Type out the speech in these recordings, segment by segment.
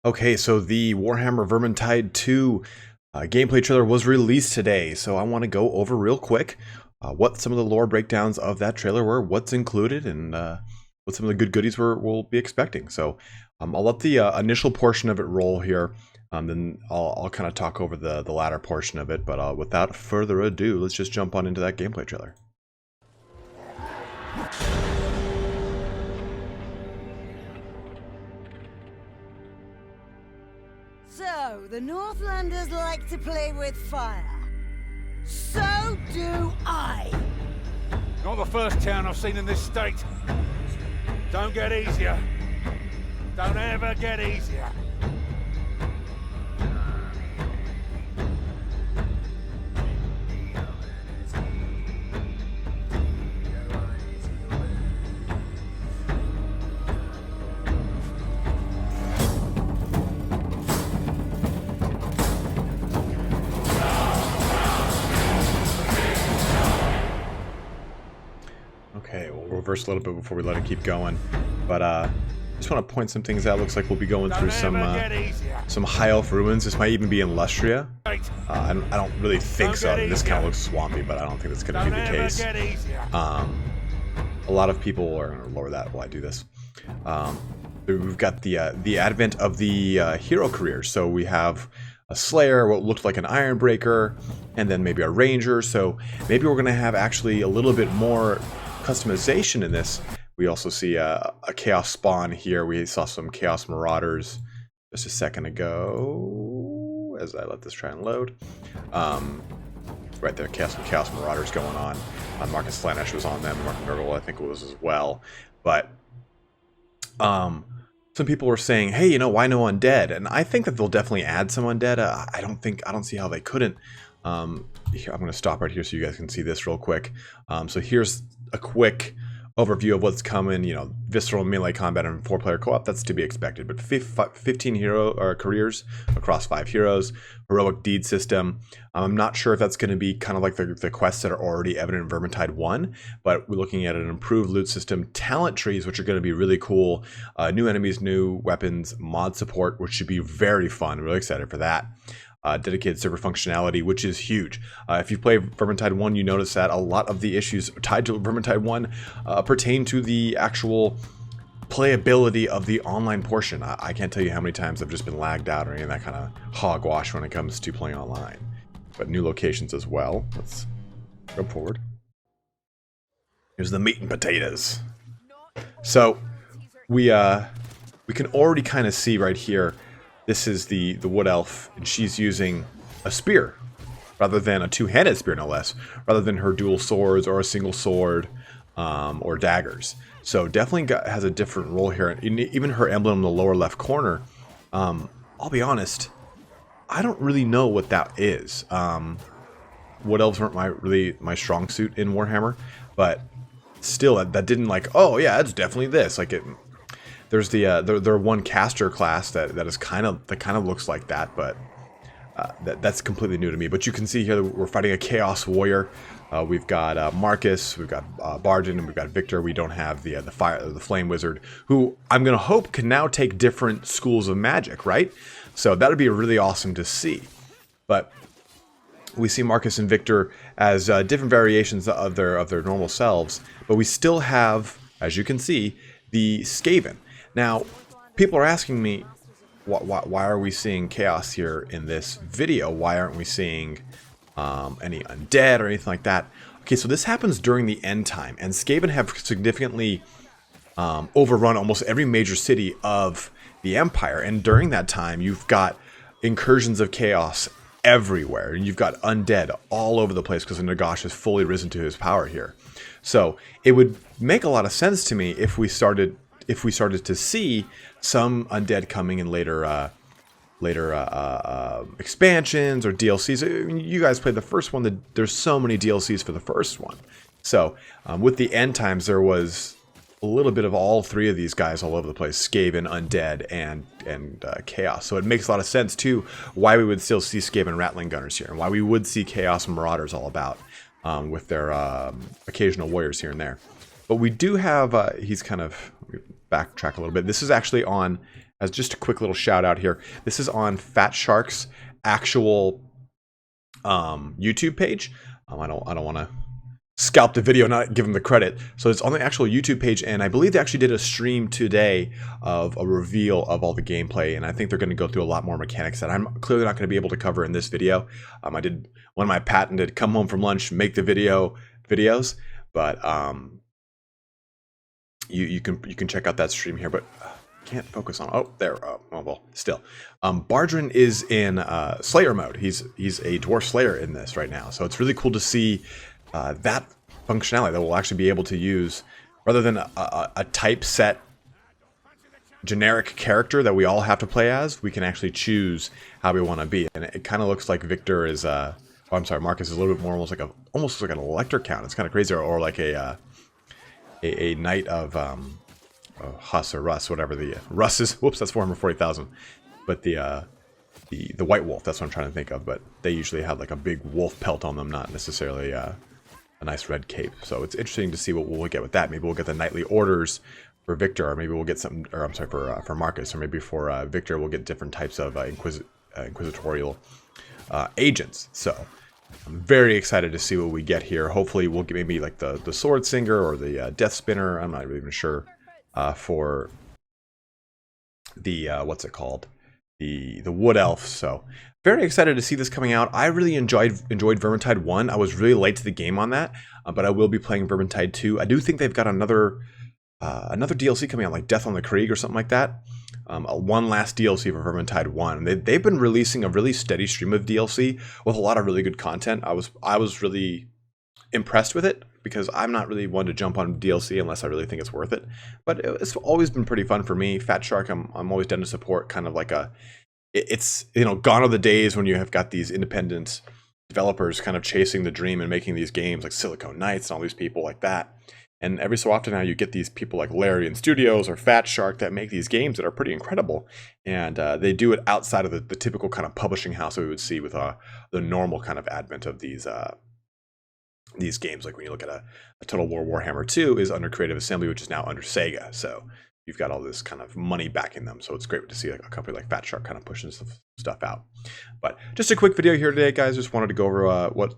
Okay, so the Warhammer Vermintide 2 gameplay trailer was released today, so I want to go over real quick what some of the lore breakdowns of that trailer were, what's included, and what some of the good goodies we'll be expecting. So I'll let the initial portion of it roll here, then I'll kind of talk over the latter portion of it, but without further ado, let's just jump on into that gameplay trailer. So, the Northlanders like to play with fire. So do I! Not the first town I've seen in this state. Don't get easier. Don't ever get easier. Okay, we'll reverse a little bit before we let it keep going, but just want to point some things out. Looks like we'll be going through some high elf ruins. This might even be in Lustria. I don't really think so. This kind of looks swampy, but I don't think that's going to be the case. A lot of people are going to lower that while I do this. We've got the advent of the hero careers. So we have a Slayer, what looked like an Ironbreaker, and then maybe a Ranger. So maybe we're going to have actually a little bit more customization in this. We also see a Chaos Spawn here. We saw some Chaos Marauders just a second ago as I let this try and load. Right there, Chaos Marauders going on. Marcus Slanesh was on them. Mark Nurgle, I think, was as well. But some people were saying, hey, you know, why no undead? And I think that they'll definitely add some undead. I don't see how they couldn't. Here, I'm going to stop right here so you guys can see this real quick. So here's a quick overview of what's coming. You know, visceral melee combat and 4-player co-op, that's to be expected. But 15 hero careers across 5 heroes, heroic deed system. I'm not sure if that's going to be kind of like the quests that are already evident in Vermintide 1, but we're looking at an improved loot system, talent trees, which are going to be really cool, new enemies, new weapons, mod support, which should be very fun. Really excited for that. Dedicated server functionality, which is huge. If you play Vermintide 1, you notice that a lot of the issues tied to Vermintide 1 pertain to the actual playability of the online portion. I can't tell you how many times I've just been lagged out or any of that kind of hogwash when it comes to playing online. But new locations as well. Let's go forward. Here's the meat and potatoes. So we can already kind of see right here. This is the wood elf, and she's using a spear, rather than a two-handed spear, no less, rather than her dual swords or a single sword or daggers. So definitely has a different role here. Even her emblem in the lower left corner, I'll be honest, I don't really know what that is. Wood elves weren't really my strong suit in Warhammer, but still, that didn't like, oh yeah, it's definitely this. Like it. There's their one caster class that kind of looks like that, but that's completely new to me. But you can see here that we're fighting a Chaos Warrior. We've got Marcus, we've got Barden, and we've got Victor. We don't have the Flame Wizard, who I'm gonna hope can now take different schools of magic, right? So that'd be really awesome to see. But we see Marcus and Victor as different variations of their normal selves, but we still have, as you can see, the Skaven. Now, people are asking me, why are we seeing chaos here in this video? Why aren't we seeing any undead or anything like that? Okay, so this happens during the end time, and Skaven have significantly overrun almost every major city of the Empire, and during that time, you've got incursions of chaos everywhere, and you've got undead all over the place because Nagash has fully risen to his power here. So it would make a lot of sense to me if we started to see some undead coming in later expansions or DLCs. I mean, you guys played the first one. There's so many DLCs for the first one. So with the end times, there was a little bit of all three of these guys all over the place: Skaven, undead, and chaos. So it makes a lot of sense too why we would still see Skaven Rattling Gunners here, and why we would see Chaos Marauders all about with their occasional warriors here and there. But we do have he's kind of backtrack a little bit. This is actually on, as just a quick little shout out here, this is on Fat Shark's actual YouTube page. I don't want to scalp the video, not give him the credit. So it's on the actual YouTube page, and I believe they actually did a stream today of a reveal of all the gameplay, and I think they're going to go through a lot more mechanics that I'm clearly not going to be able to cover in this video. I did one of my patented come home from lunch, make the videos, but you can check out that stream here, but can't focus on. Oh, there. Oh, well, still. Bardrin is in Slayer mode. He's a dwarf slayer in this right now, so it's really cool to see that functionality that we'll actually be able to use rather than a typeset generic character that we all have to play as. We can actually choose how we want to be, and it kind of looks like Victor is. Oh, I'm sorry, Marcus is a little bit more almost like an elector count. It's kind of crazy, or like a knight of Huss or Russ, whatever the Russ is. Whoops, that's 440,000. But the White Wolf, that's what I'm trying to think of. But they usually have like a big wolf pelt on them, not necessarily a nice red cape. So it's interesting to see what we'll get with that. Maybe we'll get the knightly orders for Victor, or maybe we'll get some, or I'm sorry, for Marcus, or maybe for Victor we'll get different types of inquisitorial agents. So I'm very excited to see what we get here. Hopefully we'll get maybe like the sword singer or the death spinner. I'm not even sure for the what's it called, the wood elf. So very excited to see this coming out. I really enjoyed Vermintide 1. I was really late to the game on that, but I will be playing Vermintide 2. I do think they've got another DLC coming out, like Death on the Krieg or something like that. One last DLC for Vermintide 1. They've been releasing a really steady stream of DLC with a lot of really good content. I was really impressed with it, because I'm not really one to jump on DLC unless I really think it's worth it. But it's always been pretty fun for me. Fat Shark, I'm always down to support kind of like it's, gone are the days when you have got these independent developers kind of chasing the dream and making these games like Silicon Knights and all these people like that. And every so often now you get these people like Larian Studios or Fat Shark that make these games that are pretty incredible. And they do it outside of the typical kind of publishing house that we would see with the normal kind of advent of these games. Like when you look at a Total War Warhammer 2 is under Creative Assembly, which is now under Sega. So you've got all this kind of money backing them. So it's great to see a company like Fat Shark kind of pushing stuff out. But just a quick video here today, guys. Just wanted to go over what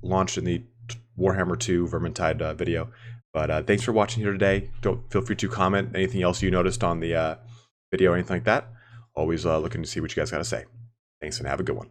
launched in the Warhammer 2 Vermintide video. But thanks for watching here today. Don't feel free to comment anything else you noticed on the video or anything like that. Always looking to see what you guys got to say. Thanks and have a good one.